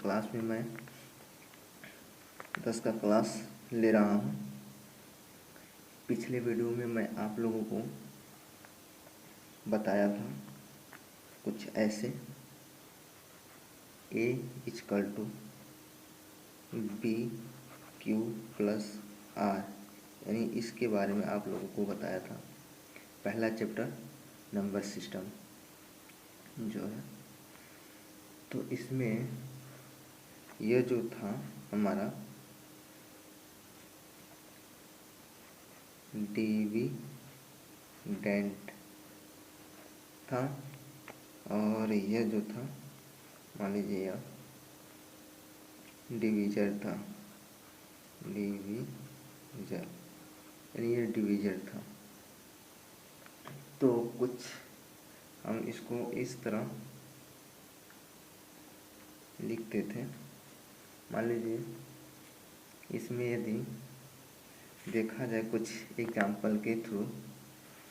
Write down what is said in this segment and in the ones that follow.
Class में मैं 10 का क्लास ले रहा हूँ। पिछले वीडियो में मैं आप लोगों को बताया था कुछ ऐसे A = BQ+R, यानी इसके बारे में आप लोगों को बताया था। पहला चैप्टर नंबर सिस्टम जो है, तो इसमें यह जो था हमारा डिविडेंड था और यह जो था मान लीजिए यह डिवीजर था, डिवीजर यानी ये डिवीजर था। तो कुछ हम इसको इस तरह लिखते थे। मान लीजिए इसमें यदि देखा जाए कुछ एग्जाम्पल के थ्रू,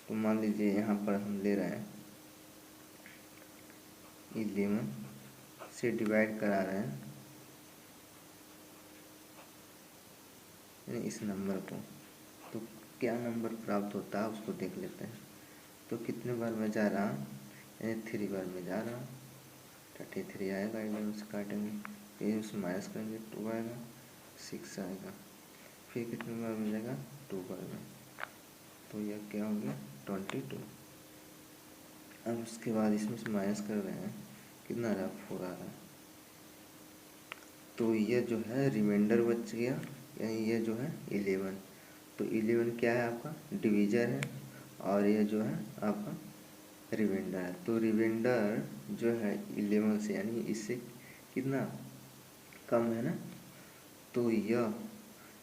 तो मान लीजिए यहाँ पर हम ले रहे हैं 11 से डिवाइड करा रहे हैं यानी इस नंबर को, तो क्या नंबर प्राप्त होता है उसको देख लेते हैं। तो कितने बार में जा रहा, यानी 3 बार में जा रहा, 33 आएगा, 11 से काटेंगे, फिर उससे माइनस करेंगे 2 आएगा, 6 आएगा, फिर कितने बार में जाएगा 2 बार में, तो यह क्या हो गया 22। अब उसके बाद इसमें से माइनस कर रहे हैं, कितना आ रहा 4 आ रहा है, तो यह जो है रिमाइंडर बच गया, यानी यह जो है 11। तो 11 क्या है आपका डिवीजर है और यह जो है आपका रिमाइंडर है। तो रिमाइंडर जो है 11 से, यानी इससे कितना कम है ना, तो यह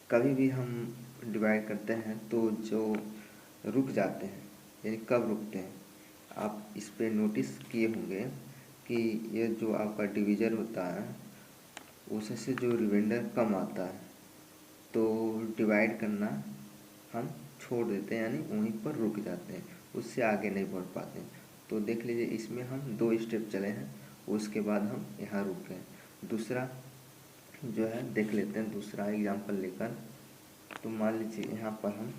कभी भी हम डिवाइड करते हैं तो जो रुक जाते हैं, यानी कब रुकते हैं, आप इस पे नोटिस किए होंगे कि यह जो आपका डिवीजर होता है उससे जो रिमाइंडर कम आता है तो डिवाइड करना हम छोड़ देते हैं, यानी वहीं पर रुक जाते हैं, उससे आगे नहीं बढ़ पाते हैं। तो देख लीजिए इसमें हम 2 स्टेप चले हैं, उसके बाद हम यहाँ रुक गए। दूसरा जो है देख लेते हैं, दूसरा एग्जाम्पल लेकर। तो मान लीजिए यहाँ पर हम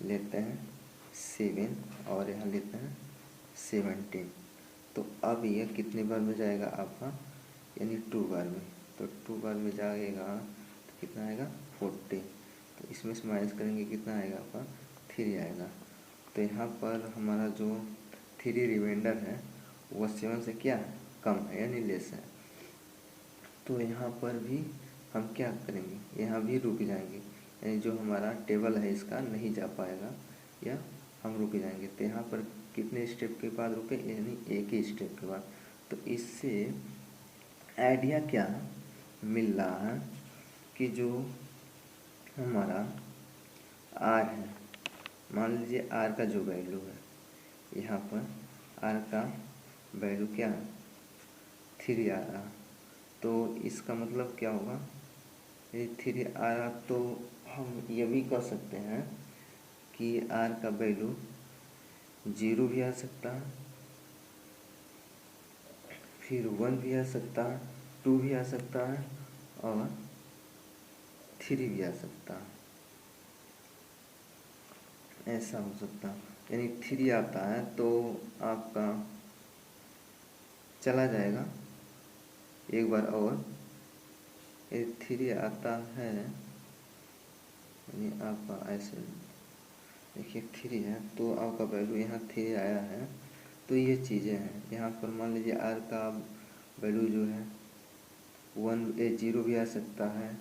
लेते हैं 7 और यहाँ लेते हैं 17। तो अब यह कितने बार में जाएगा आपका, यानी 2 बार में, तो 2 बार में जाएगा तो कितना आएगा 40। तो इसमें से माइनस करेंगे कितना आएगा आपका 3 आएगा। तो यहाँ पर हमारा जो 3 रिमाइंडर है वह 7 से क्या है कम है, यानी लेस है। तो यहाँ पर भी हम क्या करेंगे, यहाँ भी रुक जाएंगे, यानी जो हमारा टेबल है इसका नहीं जा पाएगा या हम रुक जाएंगे। तो यहाँ पर कितने स्टेप के बाद रुके, यानी एक ही स्टेप के बाद। तो इससे आइडिया क्या मिल रहा है कि जो हमारा आर है, मान लीजिए आर का जो वैल्यू है यहाँ पर आर का वैल्यू क्या है 3 आ रहा, तो इसका मतलब क्या होगा, यदि 3 आ रहा तो हम ये भी कह सकते हैं कि आर का वैल्यू 0 भी आ सकता है, फिर 1 भी आ सकता है, 2 भी आ सकता है और 3 भी आ सकता है, ऐसा हो सकता है। यानी 3 आता है तो आपका चला जाएगा एक बार और, यदि 3 आता है यानी आपका ऐसे देखिए 3 है तो आपका वैल्यू यहाँ 3 आया है। तो ये चीज़ें हैं यहाँ पर, मान लीजिए आर का वैल्यू जो है 0 भी आ सकता है,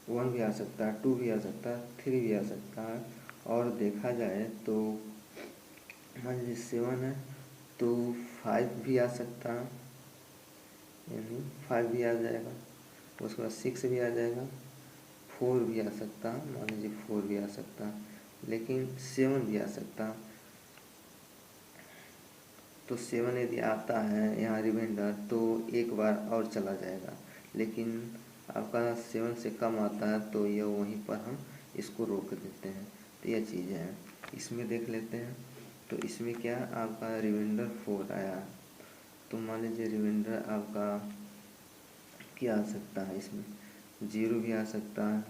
1 भी आ सकता है, 2 भी आ सकता है, 3 भी आ सकता है। और देखा जाए तो मान लीजिए 7 है तो 5 भी आ सकता है, यानी 5 भी आ जाएगा, उसके बाद 6 भी आ जाएगा, 4 भी आ सकता है, मान लीजिए 4 भी आ सकता है, लेकिन 7 भी आ सकता है। तो 7 यदि आता है यहाँ रिमाइंडर तो एक बार और चला जाएगा, लेकिन आपका 7 से कम आता है तो यह वहीं पर हम इसको रोक देते हैं। तो यह चीज़ें हैं, इसमें देख लेते हैं। तो इसमें क्या आपका रिमाइंडर 4 आया, तो मान लीजिए रिमाइंडर आपका क्या आ सकता है इसमें, 0 भी आ सकता है,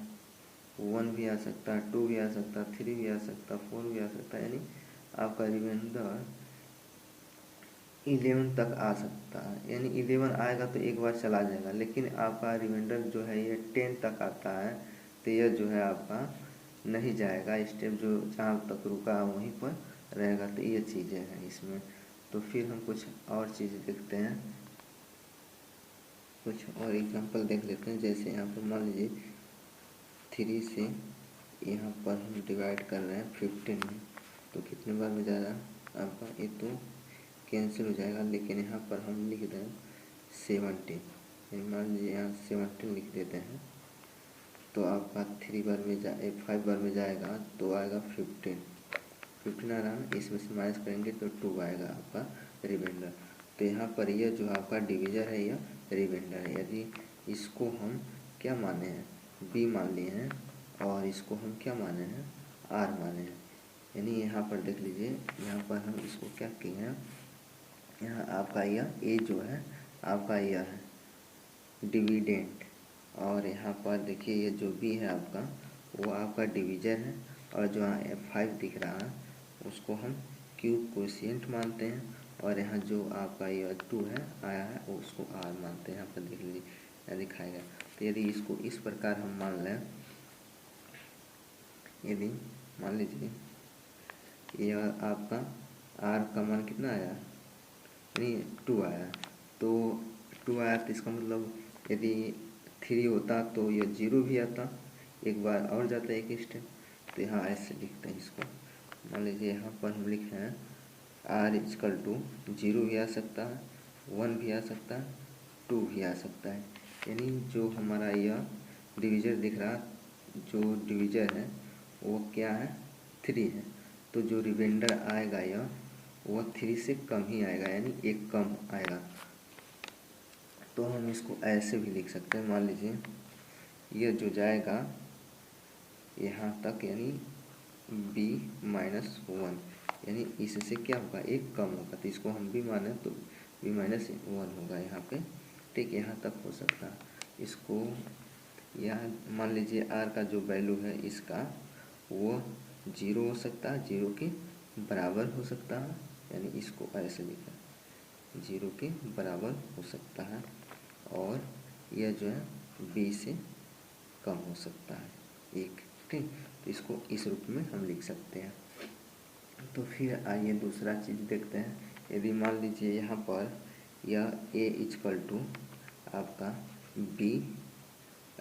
1 भी आ सकता है, 2 भी आ सकता है, 3 भी आ सकता है, 4 भी आ सकता है, यानी आपका रिमाइंडर 11 तक आ सकता है। यानी 11 आएगा तो एक बार चला जाएगा, लेकिन आपका रिमाइंडर जो है ये 10 तक आता है तो यह जो है आपका नहीं जाएगा, स्टेप जो जहाँ तक रुका है वहीं पर रहेगा। तो ये चीज़ें हैं इसमें। तो फिर हम कुछ और चीज़ें देखते हैं, कुछ और एग्जांपल देख लेते हैं। जैसे यहाँ पर मान लीजिए 3 से यहाँ पर हम डिवाइड कर रहे हैं 15 में, तो कितने बार में जा रहा है आपका, ये तो कैंसिल हो जाएगा, लेकिन यहाँ पर हम लिख दें 17, मान लीजिए यहाँ 17 लिख देते हैं, तो आपका 5 बार में जाएगा तो आएगा 15 आ रहा, इसमें से माइनस करेंगे तो 2 आएगा आपका रिमाइंडर। तो यहाँ पर यह जो आपका डिवीजर है यह रिमाइंडर है। यदि इसको हम क्या माने हैं, बी मान लिए हैं, और इसको हम क्या माने हैं, आर माने हैं। यानी यहाँ पर देख लीजिए, यहाँ पर हम इसको क्या किए हैं, यहाँ आपका यह ए जो है आपका यह है डिविडेंड, और यहाँ पर देखिए ये जो बी है आपका वो आपका डिवीजर है, और जो यहाँ F5 दिख रहा है उसको हम क्यूब कोशिएंट मानते हैं, और यहाँ जो आपका यह 2 है आया है वो उसको आर मानते हैं। यहाँ पर देख लीजिए यहाँ दिखाएगा। तो यदि इसको इस प्रकार हम मान लें, यदि मान लीजिए यह आपका आर का मान कितना आया, नहीं 2 आया, तो 2 आया तो इसका मतलब यदि 3 होता तो यह 0 भी आता, एक बार और जाता है एक स्टेप। तो यहाँ ऐसे लिखते हैं इसको, मान लीजिए यहाँ पर हम लिखे हैं आर इक्वल टू 0 भी आ सकता है, 1 भी आ सकता है, 2 भी आ सकता है। यानी जो हमारा यह डिवीजर दिख रहा, जो डिवीजर है वो क्या है, 3 है, तो जो रिमाइंडर आएगा यह वह 3 से कम ही आएगा, यानी एक कम आएगा। तो हम इसको ऐसे भी लिख सकते हैं, मान लीजिए यह जो जाएगा यहाँ तक, यानी b-1, यानी इससे क्या होगा, एक कम होगा, तो इसको हम b माने तो b-1 होगा यहाँ पे, ठीक, यहाँ तक हो सकता है। इसको यहाँ मान लीजिए r का जो वैल्यू है इसका वो 0 हो सकता है, 0 के बराबर हो सकता है, यानी इसको ऐसे लिखा 0 के बराबर हो सकता है, और यह जो है b से कम हो सकता है, एक, ठीक। तो इसको इस रूप में हम लिख सकते हैं। तो फिर आइए दूसरा चीज़ देखते हैं। यदि मान लीजिए यहाँ पर यह a इक्वल टू आपका b,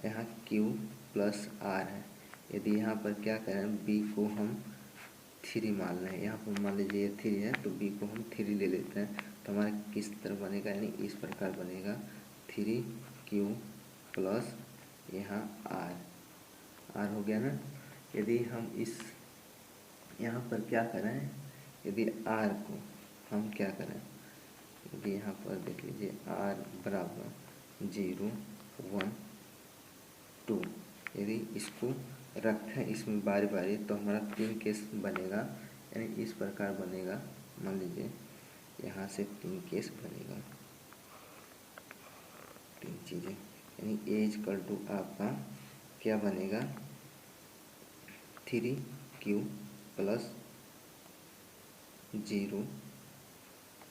यहाँ q प्लस r है। यदि यहाँ पर क्या करें, b को हम 3 मान लें, यहाँ पर मान लीजिए ये 3 है तो b को हम 3 ले लेते हैं, तो हमारा किस तरह बनेगा, यानी इस प्रकार बनेगा 3q प्लस यहाँ r हो गया ना। यदि हम इस यहाँ पर क्या करें, यदि r को हम क्या करें, यदि यहाँ पर देख लीजिए r बराबर 0, 1, 2, यदि इसको रखें इसमें बारी बारी तो हमारा 3 केस बनेगा, यानी इस प्रकार बनेगा। मान लीजिए यहाँ से 3 केस बनेगा, 3 चीज़ें, यानी ए इक्वल टू आपका क्या बनेगा, 3q प्लस 0,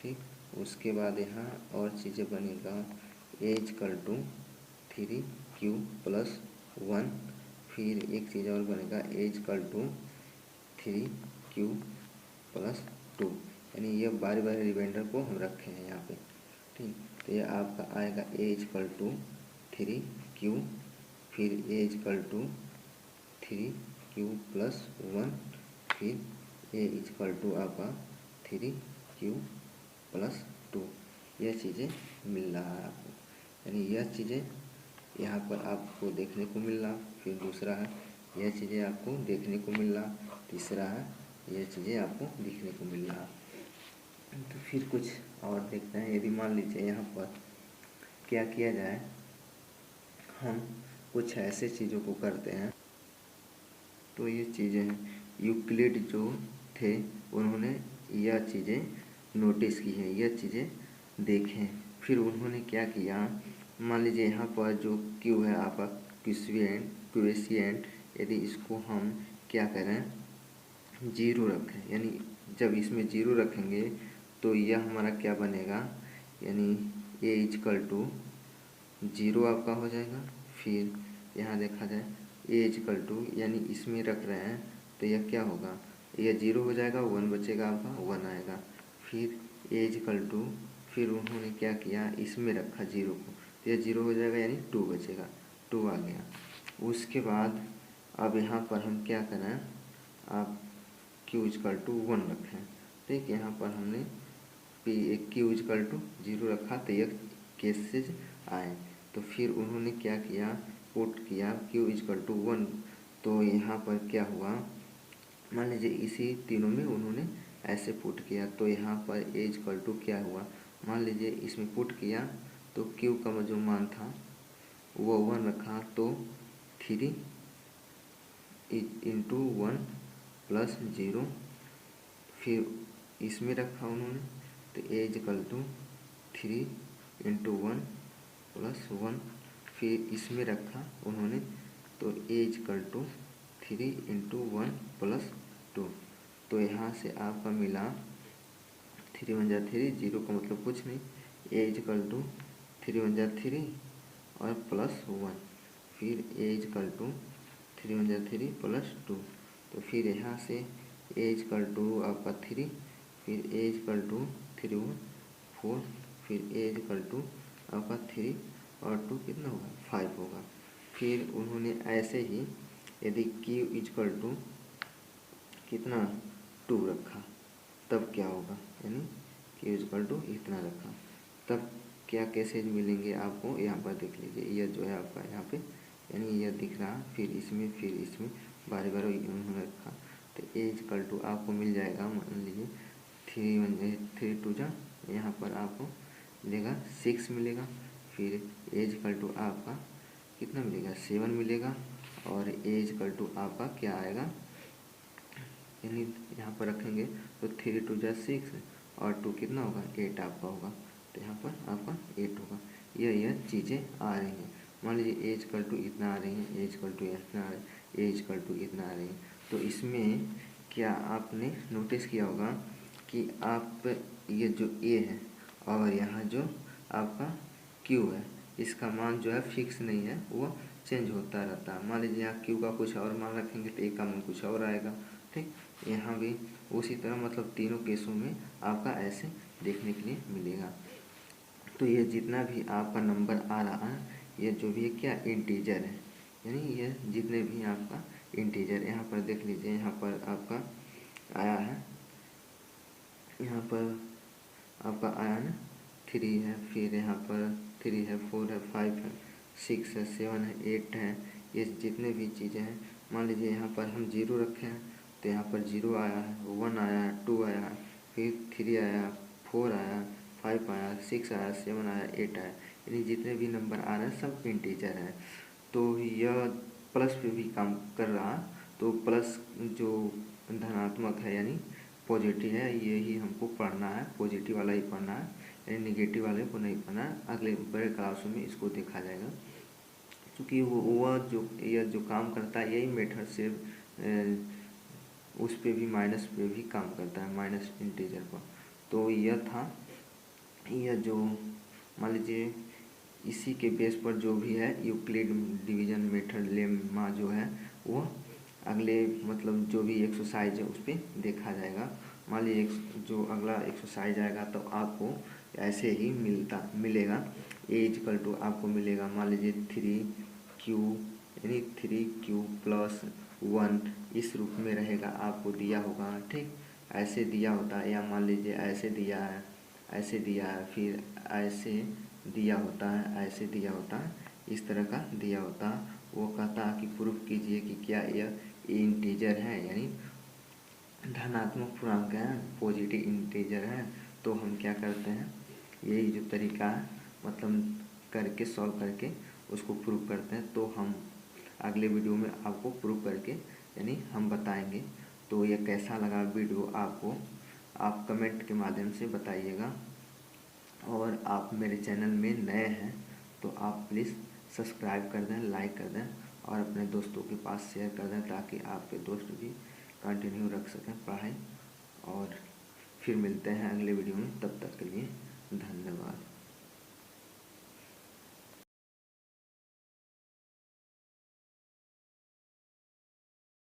ठीक। उसके बाद यहाँ और चीज़ें बनेगा, ए इक्वल टू 3q प्लस 1, फिर एक चीज़ और बनेगा ए इक्वल टू 3q प्लस 2, यानी ये बारी बारी रिमाइंडर को हम रखे हैं यहाँ पे, ठीक। तो ये आपका आएगा ए इक्वल टू 3q, फिर ए इक्वल टू 3q प्लस 1, फिर ए इक्वल टू आपका 3q प्लस 2। यह चीज़ें मिल रहा है आपको, यानी यह चीज़ें यहाँ पर आपको देखने को मिल रहा, फिर दूसरा है यह चीज़ें आपको देखने को मिल रहा, तीसरा है यह चीज़ें आपको दिखने को मिल रहा। तो फिर कुछ और देखते हैं। यदि मान लीजिए यहाँ पर क्या किया जाए, हम कुछ ऐसे चीज़ों को करते हैं, तो ये चीज़ें यूक्लिड जो थे उन्होंने यह चीज़ें नोटिस की हैं, यह चीज़ें देखें, फिर उन्होंने क्या किया, मान लीजिए यहाँ पर जो क्यू है आपका क्वेशिएंट, यदि इसको हम क्या करें, जीरो रखें, यानी जब इसमें जीरो रखेंगे तो यह हमारा क्या बनेगा, यानी ए इजकल टू जीरो आपका हो जाएगा। फिर यहाँ देखा जाए ए इजकल टू, यानी इसमें रख रहे हैं तो यह क्या होगा, यह जीरो हो जाएगा, वन बचेगा आपका, वन आएगा। फिर ए इजकल टू, फिर उन्होंने क्या किया, इसमें रखा जीरो को, तो यह जीरो हो जाएगा, यानी टू बचेगा, टू आ गया। उसके बाद अब यहाँ पर हम क्या करें, आप क्यू इजकल टू वन रखें, ठीक। यहाँ पर हमने क्यू इजकल टू जीरो रखा तो यह केसेज आए। तो फिर उन्होंने क्या किया, पुट किया क्यू इजकल टू वन, तो यहाँ पर क्या हुआ, मान लीजिए इसी तीनों में उन्होंने ऐसे पुट किया, तो यहाँ पर ए इजकल टू क्या हुआ, मान लीजिए इसमें पुट किया तो क्यू का जो मान था वो वन रखा, तो three into one plus zero, फिर इसमें रखा उन्होंने तो a is equal to three into one plus one, फिर इसमें रखा उन्होंने तो a is equal to three into one plus two, तो यहाँ से आपका मिला थ्री वन जा थ्री, जीरो का मतलब कुछ नहीं, a is equal to three one जा थ्री और प्लस वन, फिर a is equal to three one जा थ्री प्लस टू, तो फिर यहाँ से ए इजकल टू आपका थ्री, फिर a is equal to three one four, फिर ए इजकल टू आपका थ्री और टू कितना होगा, फाइव होगा। फिर उन्होंने ऐसे ही यदि क्यू इजकल टू कितना टू रखा तब क्या होगा, यानी क्यू इजकल टू इतना रखा तब क्या कैसे मिलेंगे आपको, यहाँ पर देख लीजिए, यह जो है आपका यहाँ पे, यानी यह दिख रहा, फिर इसमें बार बार उन्होंने रखा, तो ए इजकल टू आपको मिल जाएगा, मान लीजिए थ्री वन थ्री टू जा, यहाँ पर आपको मिलेगा सिक्स मिलेगा, फिर ए इजकल टू आपका कितना मिलेगा, सेवन मिलेगा, और ए इजकल टू आपका क्या आएगा, यानी यहाँ पर रखेंगे तो थ्री टू जा सिक्स और टू कितना होगा, एट आपका होगा, तो यहाँ पर आपका एट होगा। यह चीज़ें आ रही हैं, मान लीजिए ए इजकल टू इतना आ रही है, ए इजकल टू इतना आ रही है, ए इजकल टू इतना आ रही है, तो इसमें क्या आपने नोटिस किया होगा कि आप ये जो ए है और यहाँ जो आपका क्यू है, इसका मान जो है फिक्स नहीं है, वो चेंज होता रहता है। मान लीजिए यहाँ क्यू का कुछ और मान रखेंगे तो ए का मान कुछ और आएगा, ठीक। यहाँ भी उसी तरह, मतलब तीनों केसों में आपका ऐसे देखने के लिए मिलेगा। तो ये जितना भी आपका नंबर आ रहा है, ये जो भी है क्या इंटीजर है, यानी ये जितने भी आपका इंटीजर, यहाँ पर देख लीजिए, यहाँ पर आपका आया है, यहाँ पर आपका आया ना थ्री है, फिर यहाँ पर थ्री है, फोर है, फाइव है, सिक्स है, सेवन है, एट है, ये जितने भी चीज़ें हैं। मान लीजिए यहाँ पर हम जीरो रखे हैं तो यहाँ पर जीरो आया है, वन आया है, टू आया है, फिर थ्री आया, फोर आया, फाइव आया, सिक्स आया, सेवन आया, एट आया, यानी जितने भी नंबर आ रहे हैं सब इंटीजर हैं। तो यह प्लस पे भी काम कर रहा, तो प्लस जो धनात्मक है यानी पॉजिटिव है, यही हमको पढ़ना है, पॉजिटिव वाला ही पढ़ना है, यानी निगेटिव वाले को नहीं पढ़ना है। अगले बड़े क्लासों में इसको देखा जाएगा, क्योंकि वह जो यह जो काम करता है यही मेथड से उस पे भी माइनस पे भी काम करता है, माइनस इंटीजर पर। तो यह था, यह जो मान लीजिए इसी के बेस पर जो भी है यूक्लिड डिवीजन मेथड लेमा जो है वो अगले मतलब जो भी एक्सरसाइज है उस पर देखा जाएगा। मान लीजिए जो अगला एक्सरसाइज आएगा तो आपको ऐसे ही मिलेगा, ए इजकल टू आपको मिलेगा, मान लीजिए थ्री क्यू, यानी थ्री क्यू प्लस वन, इस रूप में रहेगा, आपको दिया होगा, ठीक। ऐसे दिया होता है, या मान लीजिए ऐसे दिया है, ऐसे दिया है, फिर ऐसे दिया होता है, ऐसे दिया होता है, इस तरह का दिया होता है। वो कहता है कि प्रूफ कीजिए कि क्या यह इंटीजर है, यानी धनात्मक पूर्णांक है, पॉजिटिव इंटीजर है। तो हम क्या करते हैं, यही जो तरीका है, मतलब करके सॉल्व करके उसको प्रूव करते हैं। तो हम अगले वीडियो में आपको प्रूव करके यानी हम बताएंगे। तो यह कैसा लगा वीडियो आपको, आप कमेंट के माध्यम से बताइएगा। और आप मेरे चैनल में नए हैं तो आप प्लीज़ सब्सक्राइब कर दें, लाइक कर दें और अपने दोस्तों के पास शेयर कर दें ताकि आपके दोस्त भी कंटिन्यू रख सकें पढ़ाई। और फिर मिलते हैं अगले वीडियो में, तब तक के लिए।